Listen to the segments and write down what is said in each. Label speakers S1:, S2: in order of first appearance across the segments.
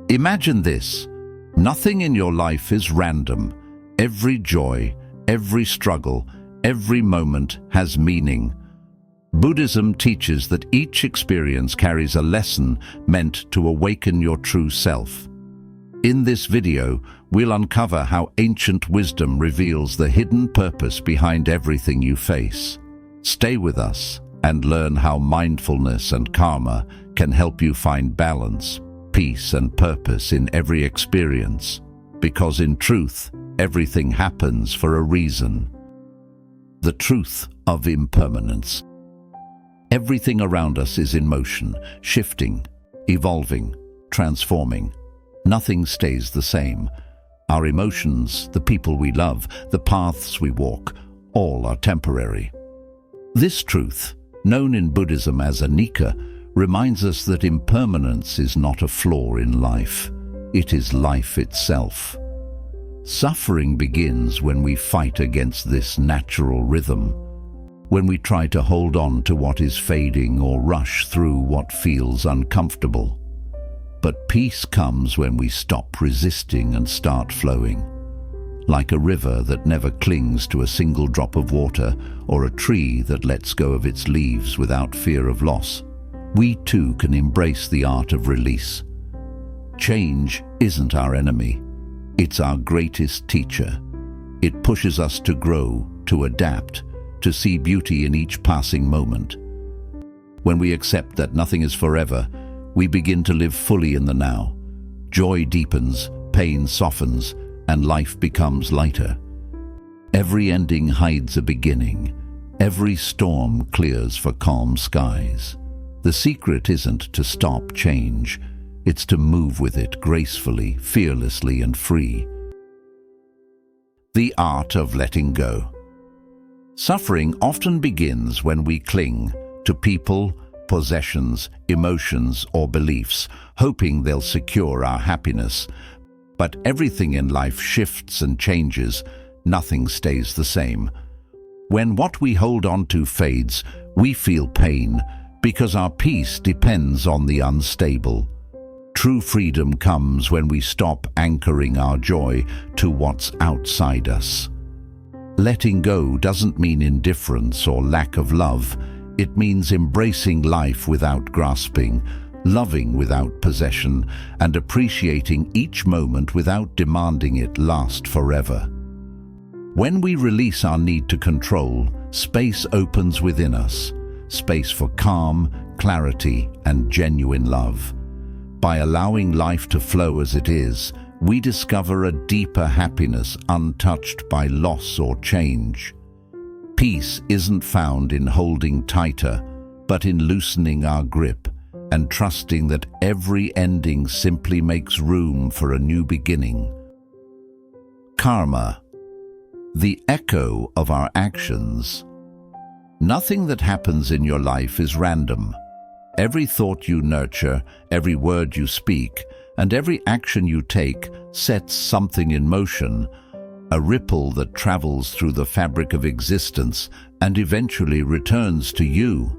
S1: Imagine this. Nothing in your life is random. Every joy, every struggle, every moment has meaning. Buddhism teaches that each experience carries a lesson meant to awaken your true self. In this video, we'll uncover how ancient wisdom reveals the hidden purpose behind everything you face. Stay with us and learn how mindfulness and karma can help you find balance, peace, and purpose in every experience. Because in truth, everything happens for a reason. The truth of impermanence. Everything around us is in motion, shifting, evolving, transforming. Nothing stays the same. Our emotions, the people we love, the paths we walk, all are temporary. This truth, known in Buddhism as anicca, reminds us that impermanence is not a flaw in life. It is life itself. Suffering begins when we fight against this natural rhythm, when we try to hold on to what is fading or rush through what feels uncomfortable. But peace comes when we stop resisting and start flowing. Like a river that never clings to a single drop of water, or a tree that lets go of its leaves without fear of loss, we too can embrace the art of release. Change isn't our enemy. It's our greatest teacher. It pushes us to grow, to adapt, to see beauty in each passing moment. When we accept that nothing is forever, we begin to live fully in the now. Joy deepens, pain softens, and life becomes lighter. Every ending hides a beginning. Every storm clears for calm skies. The secret isn't to stop change. It's to move with it gracefully, fearlessly, and free. The art of letting go. Suffering often begins when we cling to people, possessions, emotions, or beliefs, hoping they'll secure our happiness. But everything in life shifts and changes. Nothing stays the same. When what we hold on to fades, we feel pain, because our peace depends on the unstable. True freedom comes when we stop anchoring our joy to what's outside us. Letting go doesn't mean indifference or lack of love. It means embracing life without grasping, loving without possession, and appreciating each moment without demanding it last forever. When we release our need to control, space opens within us, space for calm, clarity, and genuine love. By allowing life to flow as it is, we discover a deeper happiness untouched by loss or change. Peace isn't found in holding tighter, but in loosening our grip and trusting that every ending simply makes room for a new beginning. Karma, the echo of our actions. Nothing that happens in your life is random. Every thought you nurture, every word you speak, and every action you take sets something in motion, a ripple that travels through the fabric of existence and eventually returns to you.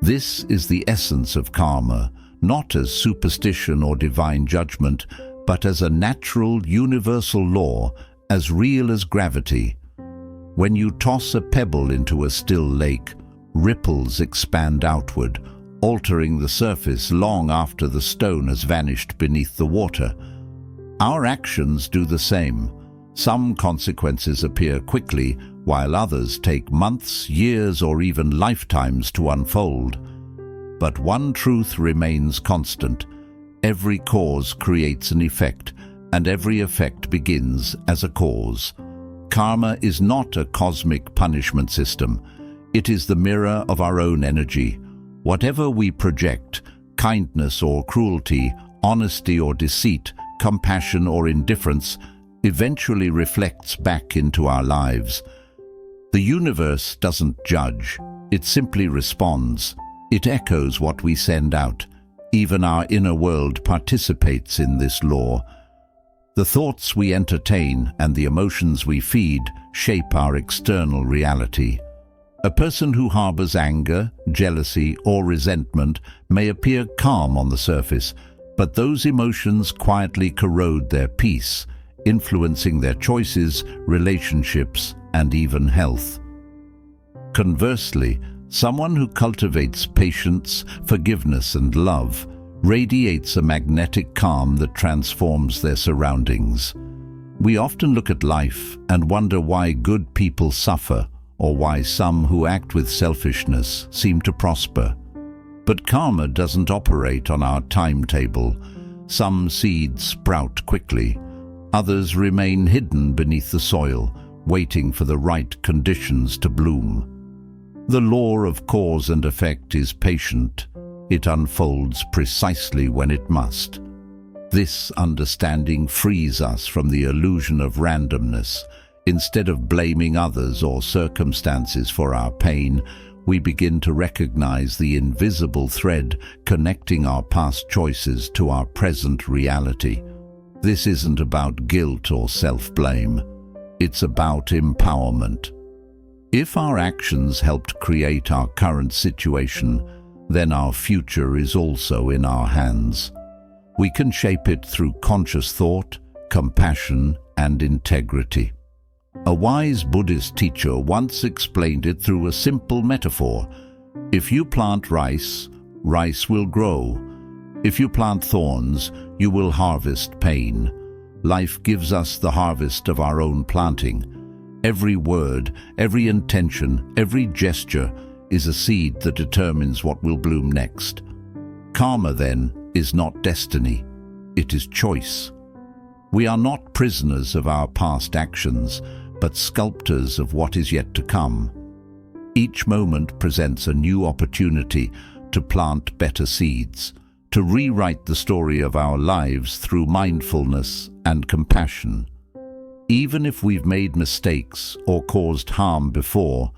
S1: This is the essence of karma, not as superstition or divine judgment, but as a natural, universal law, as real as gravity. When you toss a pebble into a still lake, ripples expand outward, altering the surface long after the stone has vanished beneath the water. Our actions do the same. Some consequences appear quickly, while others take months, years, or even lifetimes to unfold. But one truth remains constant. Every cause creates an effect, and every effect begins as a cause. Karma is not a cosmic punishment system. It is the mirror of our own energy. Whatever we project, kindness or cruelty, honesty or deceit, compassion or indifference, eventually reflects back into our lives. The universe doesn't judge, it simply responds. It echoes what we send out. Even our inner world participates in this law. The thoughts we entertain and the emotions we feed shape our external reality. A person who harbors anger, jealousy, or resentment may appear calm on the surface, But those emotions quietly corrode their peace, influencing their choices, relationships, and even health. Conversely, someone who cultivates patience, forgiveness, and love radiates a magnetic calm that transforms their surroundings. We often look at life and wonder why good people suffer, or why some who act with selfishness seem to prosper. But karma doesn't operate on our timetable. Some seeds sprout quickly, others remain hidden beneath the soil, waiting for the right conditions to bloom. The law of cause and effect is patient. It unfolds precisely when it must. This understanding frees us from the illusion of randomness. Instead of blaming others or circumstances for our pain, we begin to recognize the invisible thread connecting our past choices to our present reality. This isn't about guilt or self-blame. It's about empowerment. If our actions helped create our current situation, then our future is also in our hands. We can shape it through conscious thought, compassion, and integrity. A wise Buddhist teacher once explained it through a simple metaphor. If you plant rice, rice will grow. If you plant thorns, you will harvest pain. Life gives us the harvest of our own planting. Every word, every intention, every gesture is a seed that determines what will bloom next. Karma, then, is not destiny. It is choice. We are not prisoners of our past actions, but sculptors of what is yet to come. Each moment presents a new opportunity to plant better seeds, to rewrite the story of our lives through mindfulness and compassion. Even if we've made mistakes or caused harm before,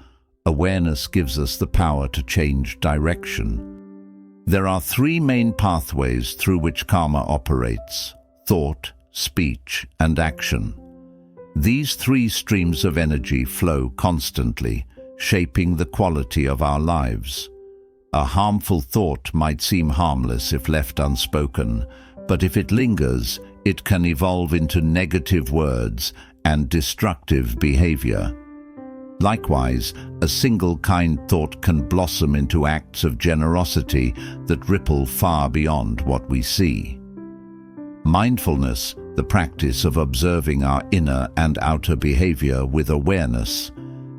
S1: awareness gives us the power to change direction. There are three main pathways through which karma operates: thought, speech, and action. These three streams of energy flow constantly, shaping the quality of our lives. A harmful thought might seem harmless if left unspoken, but if it lingers, it can evolve into negative words and destructive behavior. Likewise, a single kind thought can blossom into acts of generosity that ripple far beyond what we see. Mindfulness, the practice of observing our inner and outer behavior with awareness,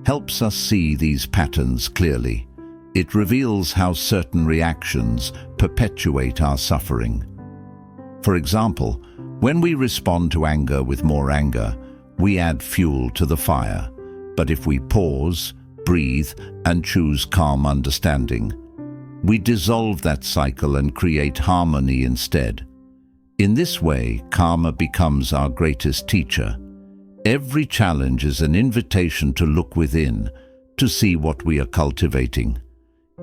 S1: helps us see these patterns clearly. It reveals how certain reactions perpetuate our suffering. For example, when we respond to anger with more anger, we add fuel to the fire. But if we pause, breathe, and choose calm understanding, we dissolve that cycle and create harmony instead. In this way, karma becomes our greatest teacher. Every challenge is an invitation to look within, to see what we are cultivating.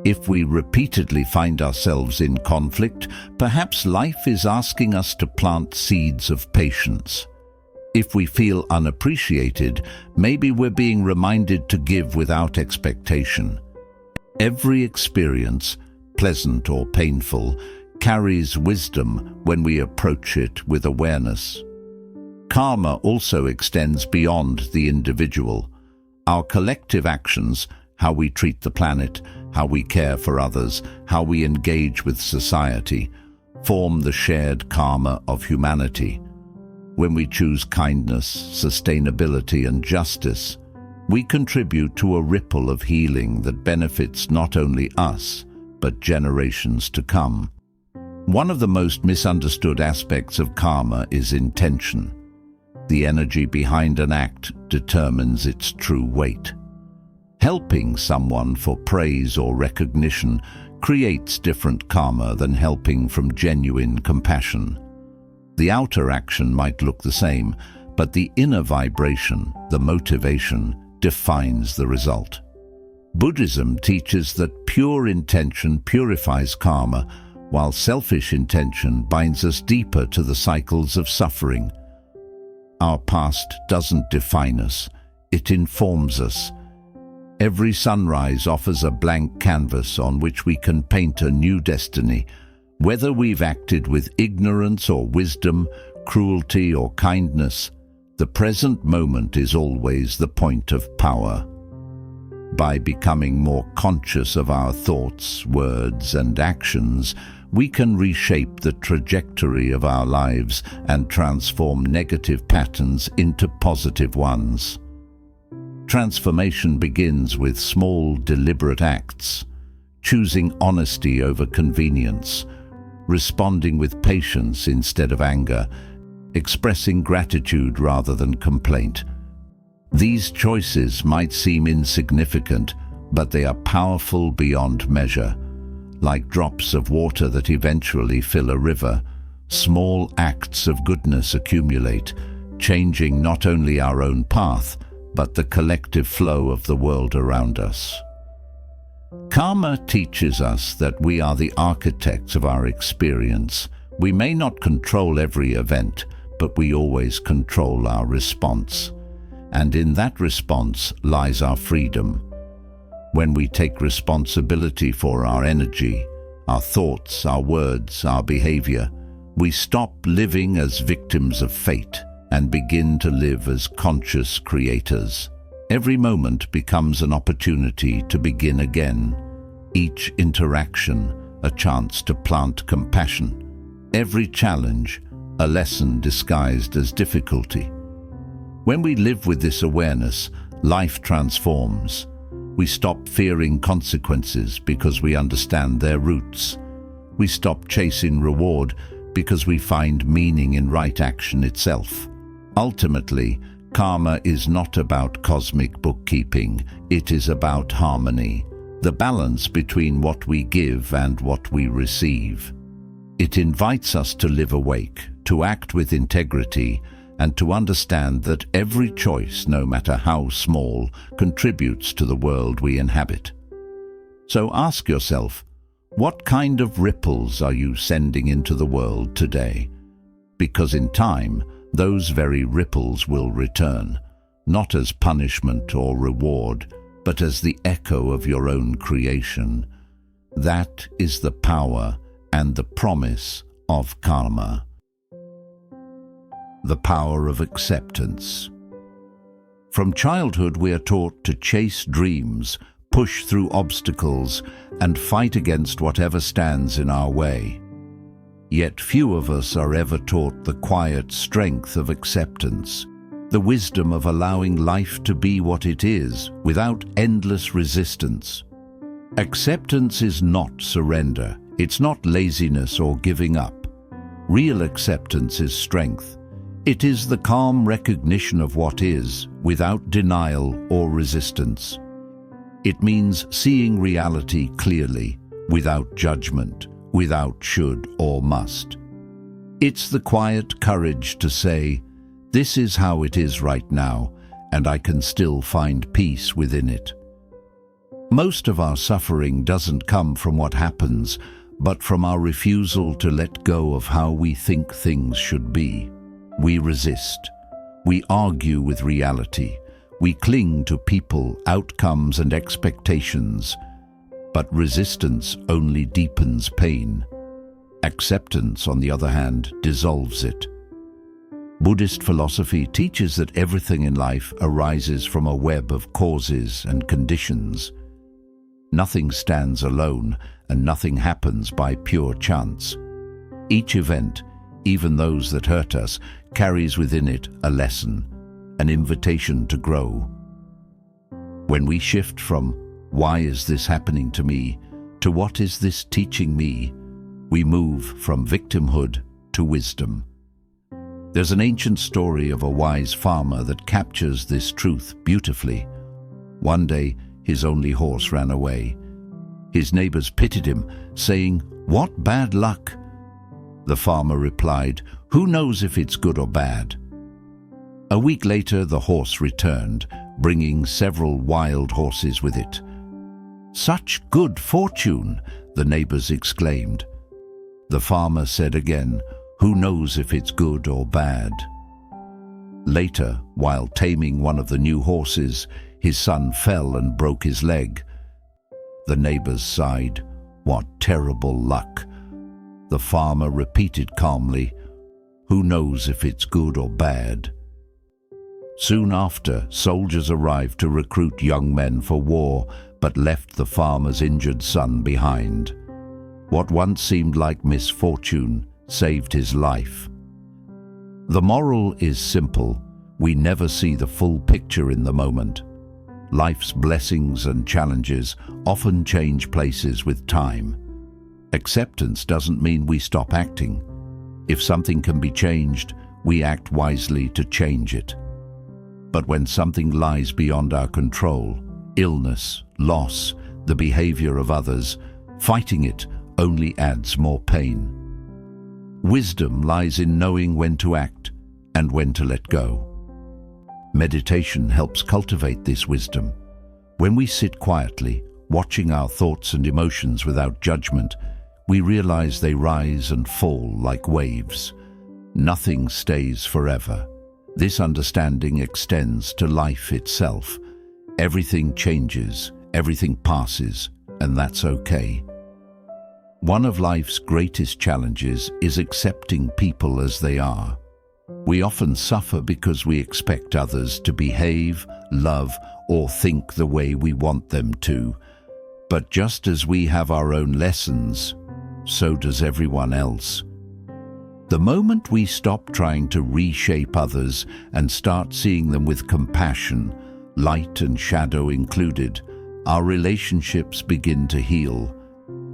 S1: If we repeatedly find ourselves in conflict, perhaps life is asking us to plant seeds of patience. If we feel unappreciated, maybe we're being reminded to give without expectation. Every experience, pleasant or painful, carries wisdom when we approach it with awareness. Karma also extends beyond the individual. Our collective actions, how we treat the planet, how we care for others, how we engage with society, form the shared karma of humanity. When we choose kindness, sustainability, and justice, we contribute to a ripple of healing that benefits not only us, but generations to come. One of the most misunderstood aspects of karma is intention. The energy behind an act determines its true weight. Helping someone for praise or recognition creates different karma than helping from genuine compassion. The outer action might look the same, but the inner vibration, the motivation, defines the result. Buddhism teaches that pure intention purifies karma, while selfish intention binds us deeper to the cycles of suffering. Our past doesn't define us, it informs us. Every sunrise offers a blank canvas on which we can paint a new destiny, Whether we've acted with ignorance or wisdom, cruelty or kindness, the present moment is always the point of power. By becoming more conscious of our thoughts, words, and actions, we can reshape the trajectory of our lives and transform negative patterns into positive ones. Transformation begins with small, deliberate acts, choosing honesty over convenience, responding with patience instead of anger, expressing gratitude rather than complaint. These choices might seem insignificant, but they are powerful beyond measure. Like drops of water that eventually fill a river, small acts of goodness accumulate, changing not only our own path, but the collective flow of the world around us. Karma teaches us that we are the architects of our experience. We may not control every event, but we always control our response. And in that response lies our freedom. When we take responsibility for our energy, our thoughts, our words, our behavior, we stop living as victims of fate and begin to live as conscious creators. Every moment becomes an opportunity to begin again. Each interaction, a chance to plant compassion. Every challenge, a lesson disguised as difficulty. When we live with this awareness, life transforms. We stop fearing consequences because we understand their roots. We stop chasing reward because we find meaning in right action itself. Ultimately, karma is not about cosmic bookkeeping, it is about harmony, the balance between what we give and what we receive. It invites us to live awake, to act with integrity, and to understand that every choice, no matter how small, contributes to the world we inhabit. So ask yourself, what kind of ripples are you sending into the world today? Because in time, those very ripples will return, not as punishment or reward, but as the echo of your own creation. That is the power and the promise of karma. The power of acceptance. From childhood we are taught to chase dreams, push through obstacles, and fight against whatever stands in our way. Yet few of us are ever taught the quiet strength of acceptance, the wisdom of allowing life to be what it is, without endless resistance. Acceptance is not surrender, it's not laziness or giving up. Real acceptance is strength. It is the calm recognition of what is, without denial or resistance. It means seeing reality clearly, without judgment, without should or must. It's the quiet courage to say, this is how it is right now, and I can still find peace within it. Most of our suffering doesn't come from what happens, but from our refusal to let go of how we think things should be. We resist. We argue with reality. We cling to people, outcomes, and expectations. But resistance only deepens pain. Acceptance, on the other hand, dissolves it. Buddhist philosophy teaches that everything in life arises from a web of causes and conditions. Nothing stands alone, and nothing happens by pure chance. Each event, even those that hurt us, carries within it a lesson, an invitation to grow. When we shift from, why is this happening to me, to what is this teaching me, we move from victimhood to wisdom. There's an ancient story of a wise farmer that captures this truth beautifully. One day, his only horse ran away. His neighbors pitied him, saying, "What bad luck?" The farmer replied, "Who knows if it's good or bad?" A week later, the horse returned, bringing several wild horses with it. "Such good fortune!" the neighbors exclaimed. The farmer said again, "Who knows if it's good or bad?" Later, while taming one of the new horses, his son fell and broke his leg. The neighbors sighed, "What terrible luck!" The farmer repeated calmly, "Who knows if it's good or bad?" Soon after, soldiers arrived to recruit young men for war, but left the farmer's injured son behind. What once seemed like misfortune saved his life. The moral is simple. We never see the full picture in the moment. Life's blessings and challenges often change places with time. Acceptance doesn't mean we stop acting. If something can be changed, we act wisely to change it. But when something lies beyond our control, illness, loss, the behavior of others, fighting it only adds more pain. Wisdom lies in knowing when to act and when to let go. Meditation helps cultivate this wisdom. When we sit quietly, watching our thoughts and emotions without judgment, we realize they rise and fall like waves. Nothing stays forever. This understanding extends to life itself. Everything changes, everything passes, and that's okay. One of life's greatest challenges is accepting people as they are. We often suffer because we expect others to behave, love, or think the way we want them to. But just as we have our own lessons, so does everyone else. The moment we stop trying to reshape others and start seeing them with compassion, light and shadow included, our relationships begin to heal.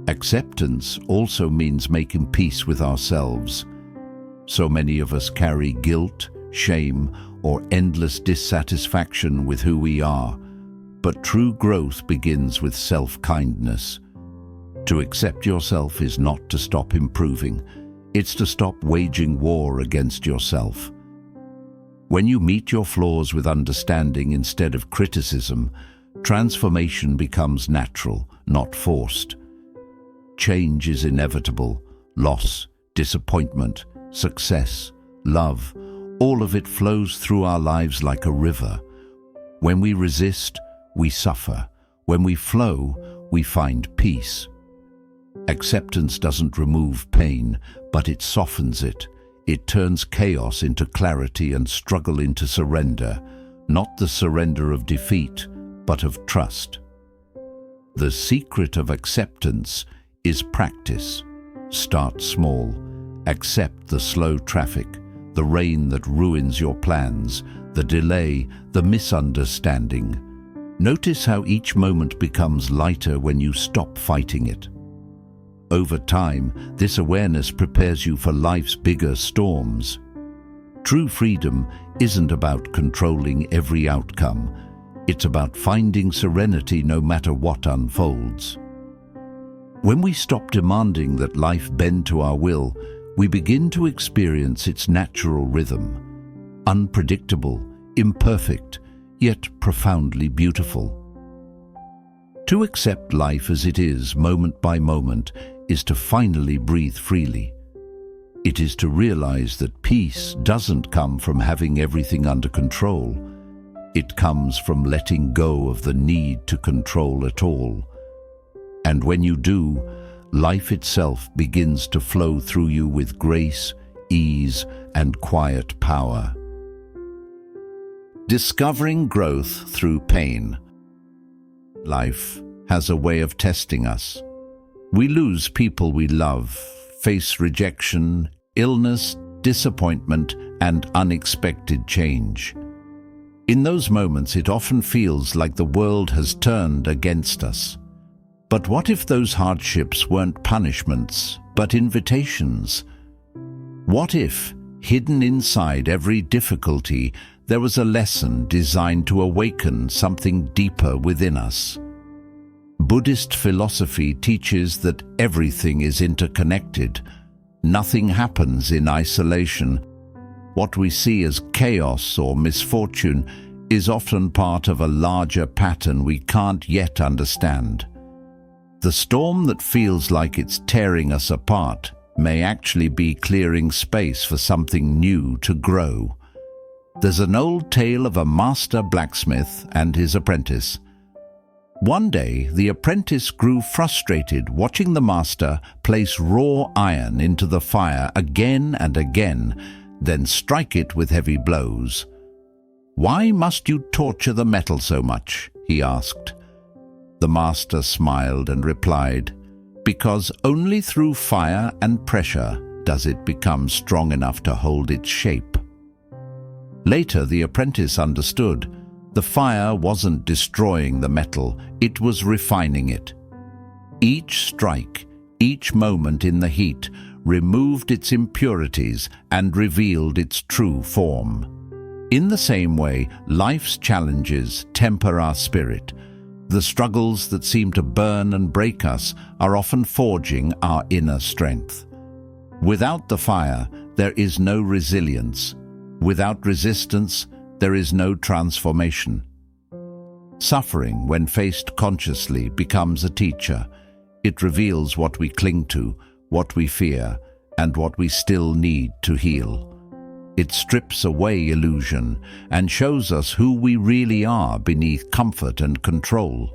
S1: Acceptance also means making peace with ourselves. So many of us carry guilt, shame, or endless dissatisfaction with who we are. But true growth begins with self-kindness. To accept yourself is not to stop improving. It's to stop waging war against yourself. When you meet your flaws with understanding instead of criticism, transformation becomes natural, not forced. Change is inevitable. Loss, disappointment, success, love, all of it flows through our lives like a river. When we resist, we suffer. When we flow, we find peace. Acceptance doesn't remove pain, but it softens it. It turns chaos into clarity and struggle into surrender, not the surrender of defeat, but of trust. The secret of acceptance is practice. Start small. Accept the slow traffic, the rain that ruins your plans, the delay, the misunderstanding. Notice how each moment becomes lighter when you stop fighting it. Over time, this awareness prepares you for life's bigger storms. True freedom isn't about controlling every outcome. It's about finding serenity no matter what unfolds. When we stop demanding that life bend to our will, we begin to experience its natural rhythm. Unpredictable, imperfect, yet profoundly beautiful. To accept life as it is, moment by moment, is to finally breathe freely. It is to realize that peace doesn't come from having everything under control. It comes from letting go of the need to control it all. And when you do, life itself begins to flow through you with grace, ease, and quiet power. Discovering growth through pain. Life has a way of testing us. We lose people we love, face rejection, illness, disappointment, and unexpected change. In those moments, it often feels like the world has turned against us. But what if those hardships weren't punishments, but invitations? What if, hidden inside every difficulty, there was a lesson designed to awaken something deeper within us? Buddhist philosophy teaches that everything is interconnected. Nothing happens in isolation. What we see as chaos or misfortune is often part of a larger pattern we can't yet understand. The storm that feels like it's tearing us apart may actually be clearing space for something new to grow. There's an old tale of a master blacksmith and his apprentice. One day, the apprentice grew frustrated watching the master place raw iron into the fire again and again, then strike it with heavy blows. "Why must you torture the metal so much?" he asked. The master smiled and replied, "Because only through fire and pressure does it become strong enough to hold its shape." Later, the apprentice understood. The fire wasn't destroying the metal, it was refining it. Each strike, each moment in the heat, removed its impurities and revealed its true form. In the same way, life's challenges temper our spirit. The struggles that seem to burn and break us are often forging our inner strength. Without the fire, there is no resilience. Without resistance, there is no transformation. Suffering, when faced consciously, becomes a teacher. It reveals what we cling to, what we fear, and what we still need to heal. It strips away illusion and shows us who we really are beneath comfort and control.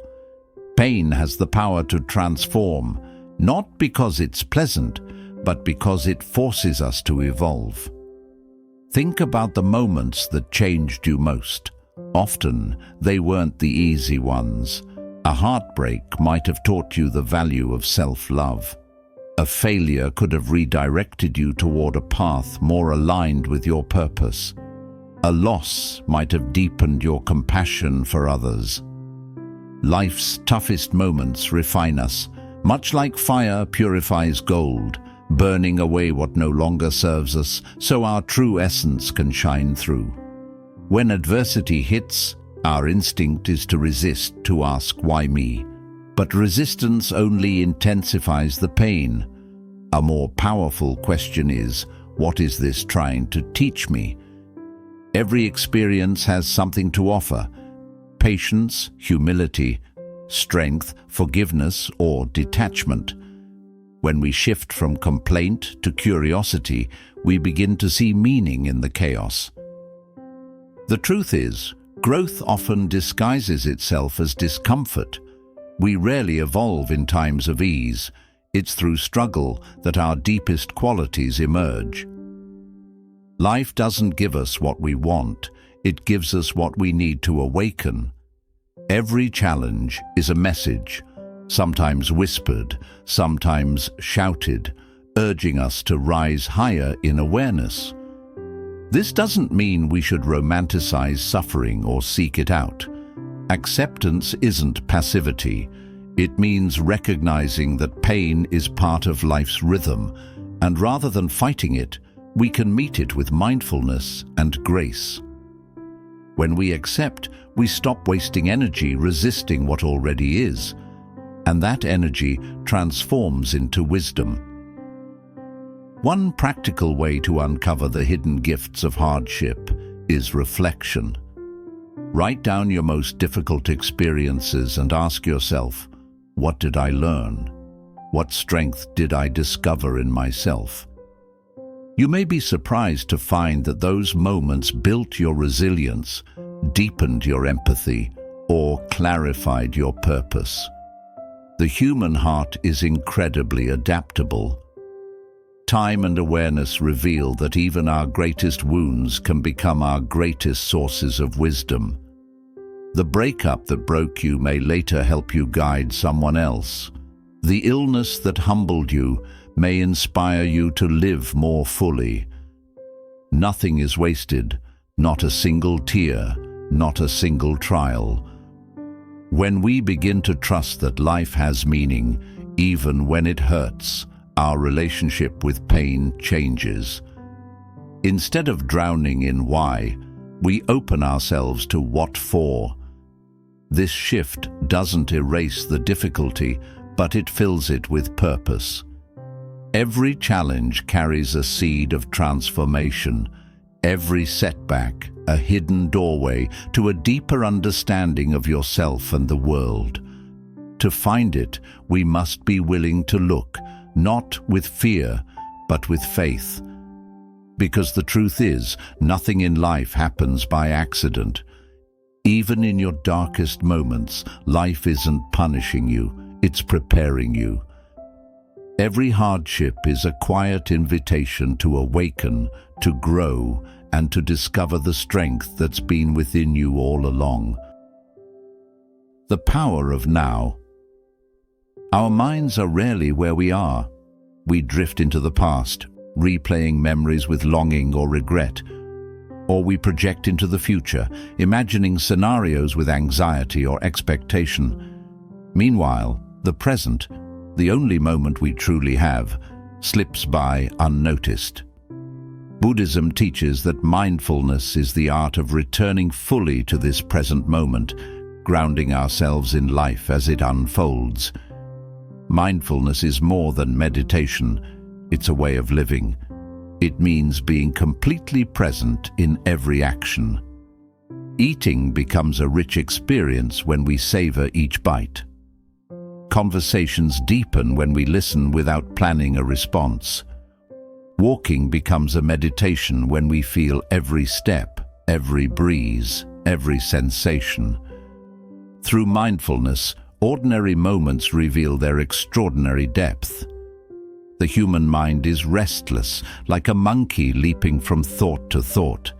S1: Pain has the power to transform, not because it's pleasant, but because it forces us to evolve. Think about the moments that changed you most. Often, they weren't the easy ones. A heartbreak might have taught you the value of self-love. A failure could have redirected you toward a path more aligned with your purpose. A loss might have deepened your compassion for others. Life's toughest moments refine us, much like fire purifies gold, burning away what no longer serves us so our true essence can shine through. When adversity hits, our instinct is to resist, to ask, "Why me?" But resistance only intensifies the pain. A more powerful question is, what is this trying to teach me? Every experience has something to offer: patience, humility, strength, forgiveness, or detachment. When we shift from complaint to curiosity, we begin to see meaning in the chaos. The truth is, growth often disguises itself as discomfort. We rarely evolve in times of ease. It's through struggle that our deepest qualities emerge. Life doesn't give us what we want, it gives us what we need to awaken. Every challenge is a message, sometimes whispered, sometimes shouted, urging us to rise higher in awareness. This doesn't mean we should romanticize suffering or seek it out. Acceptance isn't passivity. It means recognizing that pain is part of life's rhythm, and rather than fighting it, we can meet it with mindfulness and grace. When we accept, we stop wasting energy resisting what already is, and that energy transforms into wisdom. One practical way to uncover the hidden gifts of hardship is reflection. Write down your most difficult experiences and ask yourself, what did I learn? What strength did I discover in myself? You may be surprised to find that those moments built your resilience, deepened your empathy, or clarified your purpose. The human heart is incredibly adaptable. Time and awareness reveal that even our greatest wounds can become our greatest sources of wisdom. The breakup that broke you may later help you guide someone else. The illness that humbled you may inspire you to live more fully. Nothing is wasted, not a single tear, not a single trial. When we begin to trust that life has meaning, even when it hurts, our relationship with pain changes. Instead of drowning in why, we open ourselves to what for. This shift doesn't erase the difficulty, but it fills it with purpose. Every challenge carries a seed of transformation, every setback a hidden doorway to a deeper understanding of yourself and the world. To find it, we must be willing to look, not with fear, but with faith. Because the truth is, nothing in life happens by accident. Even in your darkest moments, life isn't punishing you, it's preparing you. Every hardship is a quiet invitation to awaken, to grow, and to discover the strength that's been within you all along. The power of now. Our minds are rarely where we are. We drift into the past, replaying memories with longing or regret. Or we project into the future, imagining scenarios with anxiety or expectation. Meanwhile, the present, the only moment we truly have, slips by unnoticed. Buddhism teaches that mindfulness is the art of returning fully to this present moment, grounding ourselves in life as it unfolds. Mindfulness is more than meditation, it's a way of living. It means being completely present in every action. Eating becomes a rich experience when we savor each bite. Conversations deepen when we listen without planning a response. Walking becomes a meditation when we feel every step, every breeze, every sensation. Through mindfulness, ordinary moments reveal their extraordinary depth. The human mind is restless, like a monkey leaping from thought to thought.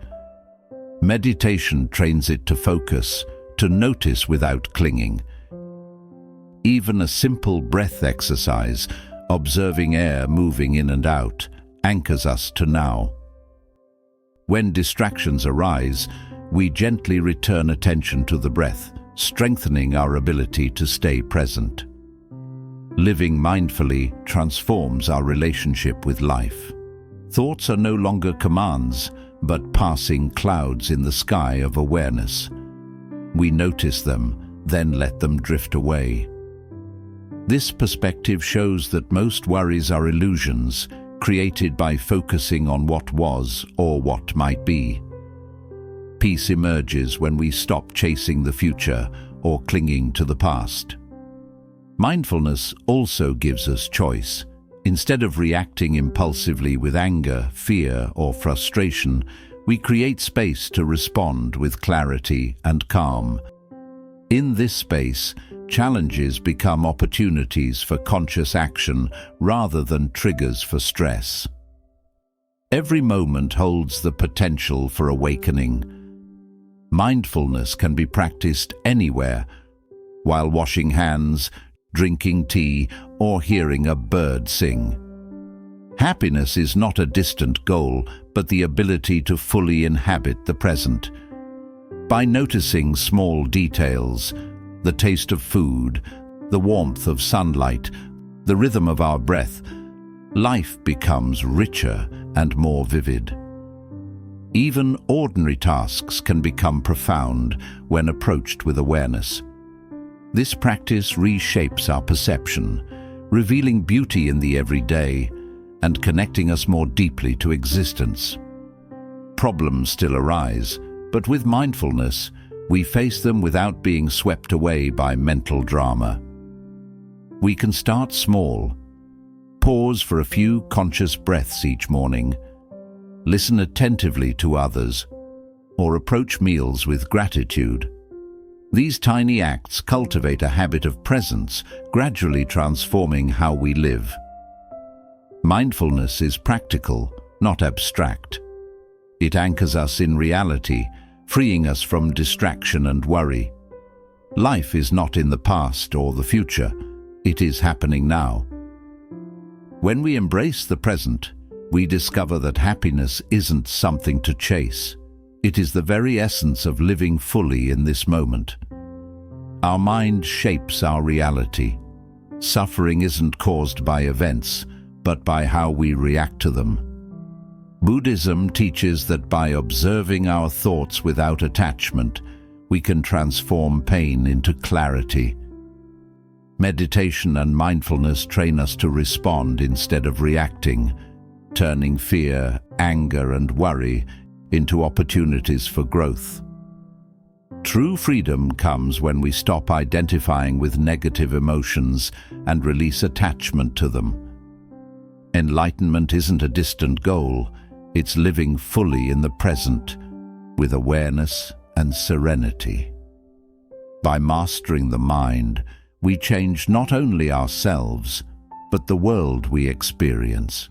S1: Meditation trains it to focus, to notice without clinging. Even a simple breath exercise, observing air moving in and out, anchors us to now. When distractions arise, we gently return attention to the breath, strengthening our ability to stay present. Living mindfully transforms our relationship with life. Thoughts are no longer commands, but passing clouds in the sky of awareness. We notice them, then let them drift away. This perspective shows that most worries are illusions, created by focusing on what was or what might be. Peace emerges when we stop chasing the future or clinging to the past. Mindfulness also gives us choice. Instead of reacting impulsively with anger, fear, or frustration, we create space to respond with clarity and calm. In this space, challenges become opportunities for conscious action rather than triggers for stress. Every moment holds the potential for awakening. Mindfulness can be practiced anywhere, while washing hands, drinking tea, or hearing a bird sing. Happiness is not a distant goal, but the ability to fully inhabit the present. By noticing small details, the taste of food, the warmth of sunlight, the rhythm of our breath, life becomes richer and more vivid. Even ordinary tasks can become profound when approached with awareness. This practice reshapes our perception, revealing beauty in the everyday and connecting us more deeply to existence. Problems still arise, but with mindfulness, we face them without being swept away by mental drama. We can start small. Pause for a few conscious breaths each morning. Listen attentively to others, or approach meals with gratitude. These tiny acts cultivate a habit of presence, gradually transforming how we live. Mindfulness is practical, not abstract. It anchors us in reality, freeing us from distraction and worry. Life is not in the past or the future, it is happening now. When we embrace the present, we discover that happiness isn't something to chase. It is the very essence of living fully in this moment. Our mind shapes our reality. Suffering isn't caused by events, but by how we react to them. Buddhism teaches that by observing our thoughts without attachment, we can transform pain into clarity. Meditation and mindfulness train us to respond instead of reacting, turning fear, anger, and worry into opportunities for growth. True freedom comes when we stop identifying with negative emotions and release attachment to them. Enlightenment isn't a distant goal, it's living fully in the present with awareness and serenity. By mastering the mind, we change not only ourselves, but the world we experience.